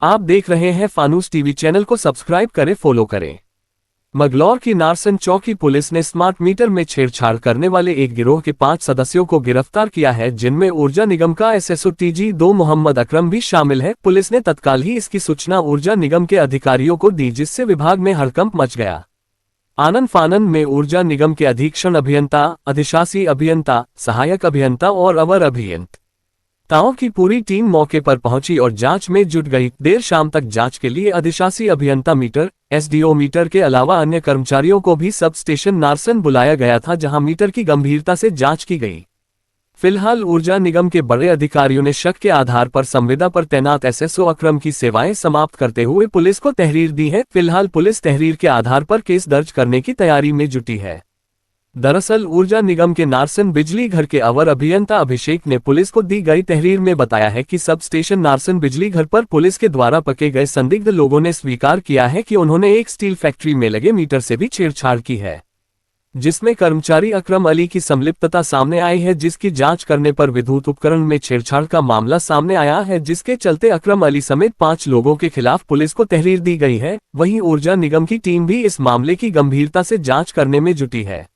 आप देख रहे हैं फानूस टीवी। चैनल को सब्सक्राइब करें, फॉलो करें। मंगलौर की नारसन चौकी पुलिस ने स्मार्ट मीटर में छेड़छाड़ करने वाले एक गिरोह के 5 सदस्यों को गिरफ्तार किया है, जिनमें ऊर्जा निगम का एसएसओ TG2 मोहम्मद अकरम भी शामिल है। पुलिस ने तत्काल ही इसकी सूचना ऊर्जा निगम के अधिकारियों को दी, जिससे विभाग में हड़कंप मच गया। आनन फानन में ऊर्जा निगम के अधीक्षण अभियंता, अधिशासी अभियंता, सहायक अभियंता और अवर अभियंताओं की पूरी टीम मौके पर पहुंची और जांच में जुट गई। देर शाम तक जांच के लिए अधिशासी अभियंता मीटर, SDO मीटर के अलावा अन्य कर्मचारियों को भी सब स्टेशन नारसन बुलाया गया था, जहां मीटर की गंभीरता से जांच की गई। फिलहाल ऊर्जा निगम के बड़े अधिकारियों ने शक के आधार पर संविदा पर तैनात SSO अकरम की सेवाएं समाप्त करते हुए पुलिस को तहरीर दी है। फिलहाल पुलिस तहरीर के आधार पर केस दर्ज करने की तैयारी में जुटी है। दरअसल ऊर्जा निगम के नारसन बिजली घर के अवर अभियंता अभिषेक ने पुलिस को दी गई तहरीर में बताया है कि सब स्टेशन नारसन बिजली घर पर पुलिस के द्वारा पकड़े गए संदिग्ध लोगों ने स्वीकार किया है कि उन्होंने एक स्टील फैक्ट्री में लगे मीटर से भी छेड़छाड़ की है, जिसमें कर्मचारी अकरम अली की संलिप्तता सामने आई है, जिसकी जांच करने पर विद्युत उपकरण में छेड़छाड़ का मामला सामने आया है, जिसके चलते अकरम अली समेत 5 लोगों के खिलाफ पुलिस को तहरीर दी गई है। वहीं ऊर्जा निगम की टीम भी इस मामले की गंभीरता से जांच करने में जुटी है।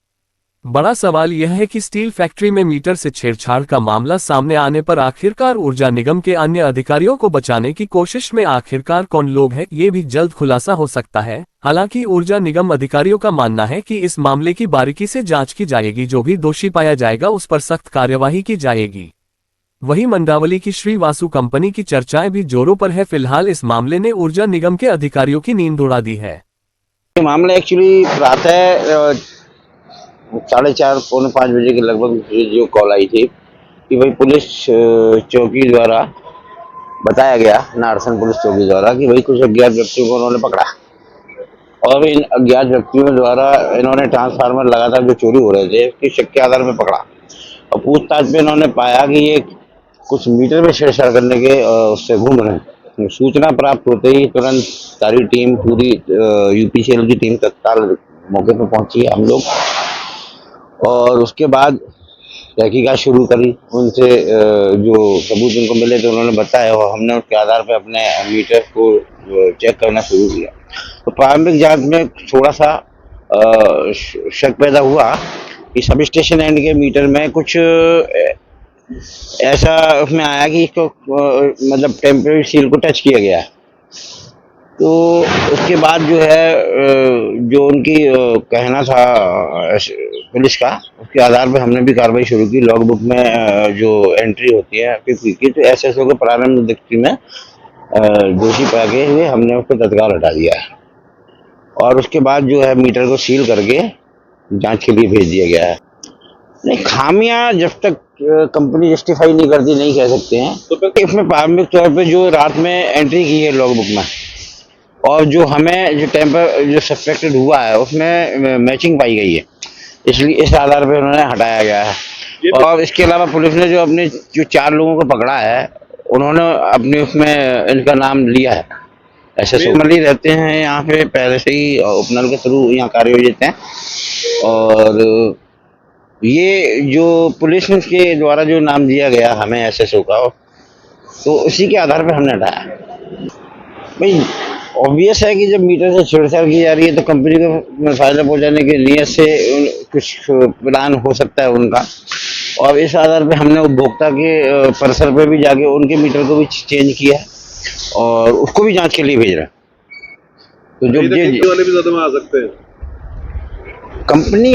बड़ा सवाल यह है कि स्टील फैक्ट्री में मीटर से छेड़छाड़ का मामला सामने आने पर आखिरकार ऊर्जा निगम के अन्य अधिकारियों को बचाने की कोशिश में आखिरकार कौन लोग हैं, ये भी जल्द खुलासा हो सकता है। हालांकि ऊर्जा निगम अधिकारियों का मानना है कि इस मामले की बारीकी से जांच की जाएगी, जो भी दोषी पाया जाएगा उस पर सख्त कार्यवाही की जाएगी। वहीं मंडावली की श्री वासु कंपनी की चर्चाएं भी जोरों पर है। फिलहाल इस मामले ने ऊर्जा निगम के अधिकारियों की नींद उड़ा दी है। मामला एक्चुअली प्रातः 4:30 पौने 5 बजे के लगभग जो कॉल आई थी कि भाई पुलिस चौकी द्वारा बताया गया, नारसन पुलिस चौकी द्वारा, कि भाई कुछ अज्ञात व्यक्तियों को उन्होंने पकड़ा और इन अज्ञात व्यक्तियों द्वारा इन्होंने ट्रांसफार्मर लगातार जो चोरी हो रहे थे उसकी शक के आधार में पकड़ा और पूछताछ में इन्होंने पाया कि ये कुछ मीटर में छेड़छाड़ करने के उससे घूम रहे हैं। सूचना प्राप्त होते ही तुरंत सारी टीम, पूरी UPCL की टीम तत्काल मौके पर पहुंची, हम लोग, और उसके बाद तहकीकात शुरू करी। उनसे जो सबूत उनको मिले तो उन्होंने बताया और हमने उसके आधार पर अपने मीटर को चेक करना शुरू किया। तो प्रारंभिक जांच में थोड़ा सा शक पैदा हुआ कि सब स्टेशन एंड के मीटर में कुछ ऐसा उसमें आया कि इसको मतलब टेम्परेरी सील को टच किया गया है। तो उसके बाद जो है जो उनकी कहना था पुलिस का, उसके आधार पर हमने भी कार्रवाई शुरू की। लॉग बुक में जो एंट्री होती है की, तो SSO के प्रारंभिक दृष्टि में दोषी पाए हुए हमने उसको तत्काल हटा दिया है और उसके बाद जो है मीटर को सील करके जांच के लिए भेज दिया गया है। नहीं, खामियां जब तक कंपनी जस्टिफाई नहीं करती नहीं कह सकते हैं। तो इसमें प्रारंभिक तौर पे जो रात में एंट्री की है लॉग बुक में और जो हमें जो सस्पेक्टेड हुआ है उसमें मैचिंग पाई गई है, इसलिए इस आधार पर उन्होंने हटाया गया है। और इसके अलावा पुलिस ने जो 4 लोगों को पकड़ा है उन्होंने अपने उसमें इनका नाम लिया है। SSO मली रहते हैं यहाँ पे, पहले से ही उपनल के थ्रू यहाँ कार्योजित हैं और ये जो पुलिस के द्वारा जो नाम दिया गया हमें SSO का, तो उसी के आधार पर हमने हटाया। भाई ऑब्वियस है कि जब मीटर से छेड़छाड़ की जा रही है तो कंपनी को फायदा पहुंचाने की नीयत से कुछ प्लान हो सकता है उनका, और इस आधार पे हमने उपभोक्ता के परिसर पे भी जाके उनके मीटर को भी चेंज किया और उसको भी जांच के लिए भेज रहा है। तो जो वाले भी ज्यादा में आ सकते हैं कंपनी